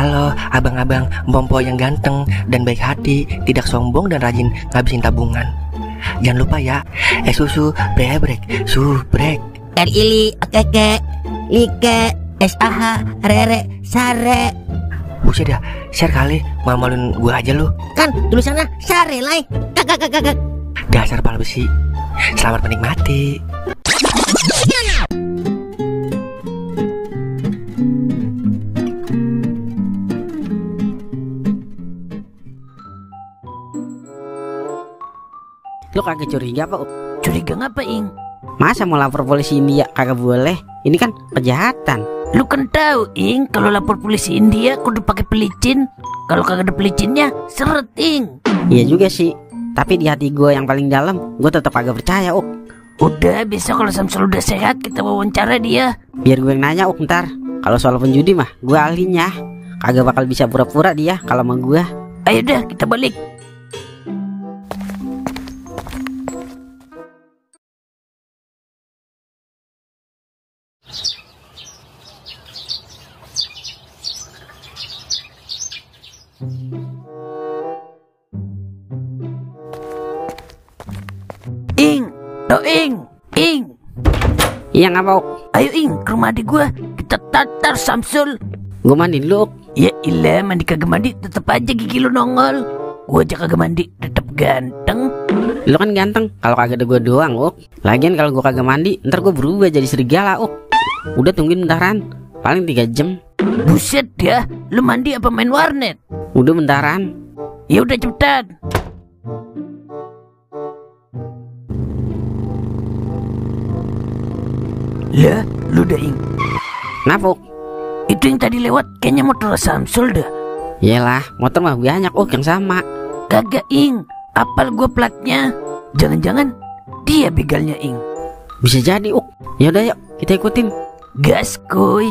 Halo abang-abang Bompo yang ganteng dan baik hati, tidak sombong dan rajin ngabisin tabungan. Jangan lupa ya, susu brebrek, subrek. Ili, keke, like, SAH, rere, sare. Buset dah, share kali, malu-maluin gue aja lu. Kan tulisannya sare lai. Kakak. Dasar pala besi. Selamat menikmati. Lu kagak curiga apa? Curiga ngapa, Ing? Masa mau lapor polisi India kagak boleh? Ini kan kejahatan. Lu kan tahu, Ing, kalau lapor polisi India kudu pakai pelicin. Kalau kagak ada pelicinnya, seret, Ing. Iya juga sih. Tapi di hati gue yang paling dalam, gue tetap agak percaya, Udah, besok kalau Samsul udah sehat, kita wawancara dia. Biar gue yang nanya, ntar. Kalau soal penjudi mah, gue ahlinya. Kagak bakal bisa pura-pura dia kalau sama gue. Ayo dah, kita balik. Ing. Iya ngapa? Ayo Ing, ke rumah adik gua, kita tatar Samsul. Gue mandi dulu. Ya ilah, mandi kagak mandi tetep aja gigi lu nongol. Gua aja kagak mandi tetep ganteng. Lu kan ganteng kalau kagak ada gue doang, Lagian kalau gue kagak mandi, ntar gue berubah jadi serigala, Udah tungguin bentaran, paling 3 jam. Buset ya, lu mandi apa main warnet? Udah bentaran. Ya udah cepetan. Lah, lu dah Ing. Kenapa? Itu yang tadi lewat kayaknya motor Samsul dah. Yalah, motor mah banyak, yang sama. Kagak Ing, apal gua platnya. Jangan-jangan dia begalnya Ing. Bisa jadi, Yaudah yuk, kita ikutin. Gas kuy.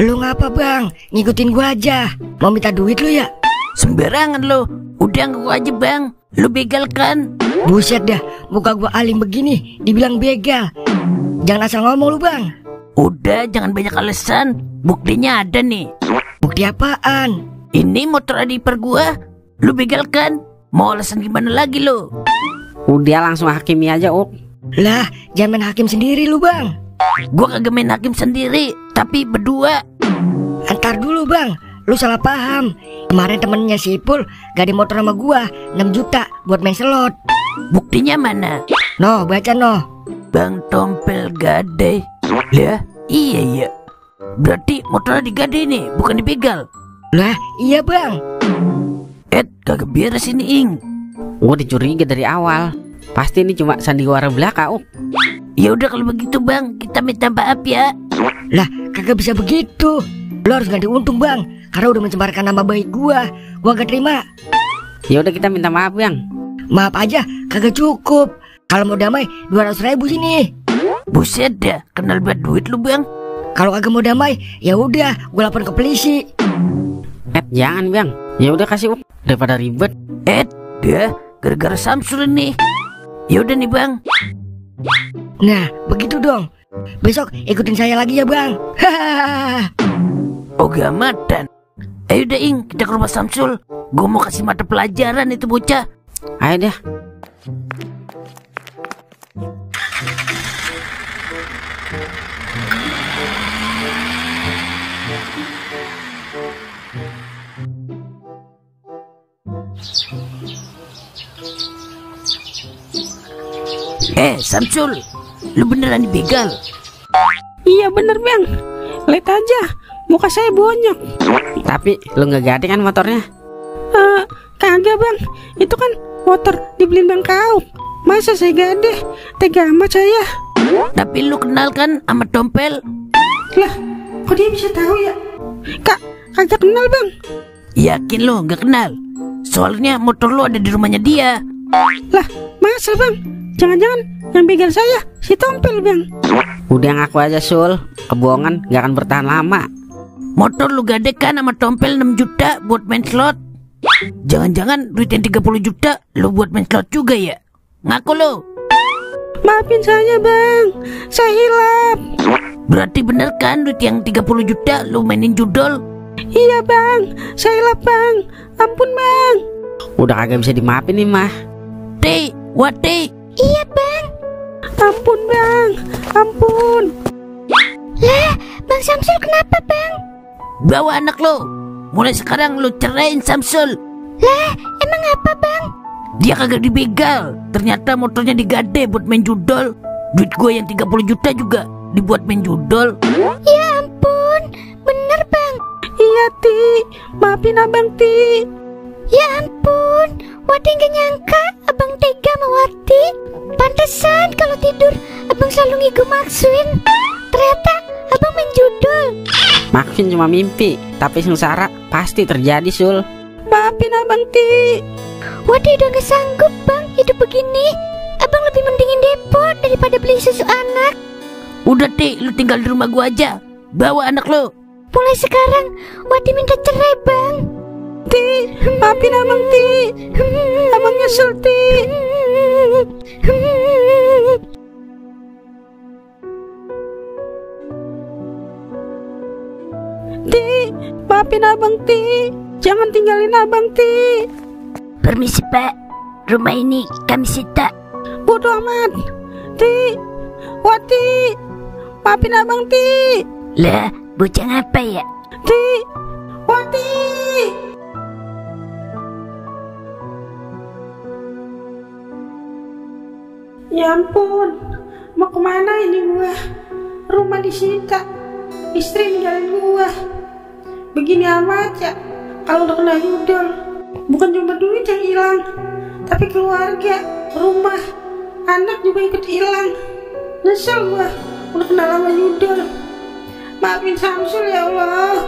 Lu ngapa bang? Ngikutin gua aja. Mau minta duit lu ya? Sembarangan lu. Udah ngaku aja bang. Lu begal kan? Buset dah, muka gua alim begini dibilang begal. Jangan asal ngomong lu bang. Udah, jangan banyak alasan. Buktinya ada nih. Bukti apaan? Ini motor adiper gua. Lu begal kan? Mau alasan gimana lagi lu? Udah langsung hakimi aja, Lah, jangan main hakim sendiri lu bang. Gua kagak main hakim sendiri, tapi berdua. Antar dulu bang, lu salah paham. Kemarin temennya si Ipul gak ada motor sama gua 6 juta buat main slot. Buktinya mana? No, baca no. Bang Tompel Gade. Lah, iya. Berarti motornya digade nih, bukan dibegal. Lah, iya bang. Kagak beres ini Ing. Gue dicuriga dari awal. Pasti ini cuma sandiwara belaka, Ya udah kalau begitu bang, kita minta maaf ya. Lah, kagak bisa begitu. Lo harus ganti untung bang, karena udah mencemarkan nama baik gua gak terima. Ya udah kita minta maaf bang. Maaf aja kagak cukup. Kalau mau damai 200.000 sini. Buset dah, kenal buat duit lu bang. Kalau kagak mau damai, ya udah gua lapor ke polisi. Jangan bang. Ya udah kasih daripada ribet. Dah gara-gara Samsul nih. Ya udah nih bang. Nah begitu dong. Besok ikutin saya lagi ya bang. Ogamatan. Ayo deh Ing, kita ke rumah Samsul. Gue mau kasih mata pelajaran itu bocah. Ayo deh. Samsul, lu beneran dibegal? Iya bener bang. Lihat aja, muka saya bonyok. Tapi lu nggak gade kan motornya? Kagak bang, itu kan motor dibeliin bang kau. Masa Masa saya gade? Tega amat saya. Tapi lu kenal kan sama Tompel? Lah, kok dia bisa tahu ya? Kagak kenal bang. Yakin lu nggak kenal? Soalnya motor lu ada di rumahnya dia. Lah, masa bang? Jangan-jangan yang begal saya si Tompel bang. Udah ngaku aja Sul, kebohongan gak akan bertahan lama. Motor lu gade kan sama Tompel 6 juta buat main slot. Jangan-jangan duit yang 30 juta lu buat main slot juga ya? Ngaku lu. Maafin saya bang, saya hilap. Berarti bener kan duit yang 30 juta lu mainin judol? Iya bang, saya hilap bang. Ampun bang. Udah kagak bisa dimaafin nih mah. Wati. Iya bang. Ampun bang, ampun. Lah, Bang Samsul kenapa bang? Bawa anak lu. Mulai sekarang lu ceraiin Samsul. Lah, emang apa bang? Dia kagak dibegal. Ternyata motornya digade buat main judol. Duit gue yang 30 juta juga dibuat main judol. Ya ampun, bener bang. Iya Ti, maafin abang Ti. Ya ampun, Wati gak nyangka abang tega sama Wati. Pantesan kalau tidur abang selalu ngigo Maxwin. Ternyata abang main judol. Maafin cuma mimpi, tapi sengsara pasti terjadi Sul. Maafin abang Ti. Wati udah gak sanggup bang hidup begini. Abang lebih mendingin depo daripada beli susu anak. Udah Ti, lu tinggal di rumah gua aja. Bawa anak lu. Mulai sekarang Wati minta cerai bang. Ti, maafin abang Ti. Abang nyesel Ti. Ti, maafin abang Ti. Jangan tinggalin abang Ti. Permisi pak, rumah ini kami sita. Bodoh amat. Ti, Wati, maafin abang Ti. Lah, bocah ngapa ya? Ti, Wati. Ya ampun, mau kemana ini gua? Rumah disita, istri ninggalin gua. Begini amat ya, kalau udah kena judol. Bukan cuma duit yang hilang, tapi keluarga, rumah, anak juga ikut hilang. Nyesel gua, udah kena lama judol. Maafin Samsul ya Allah.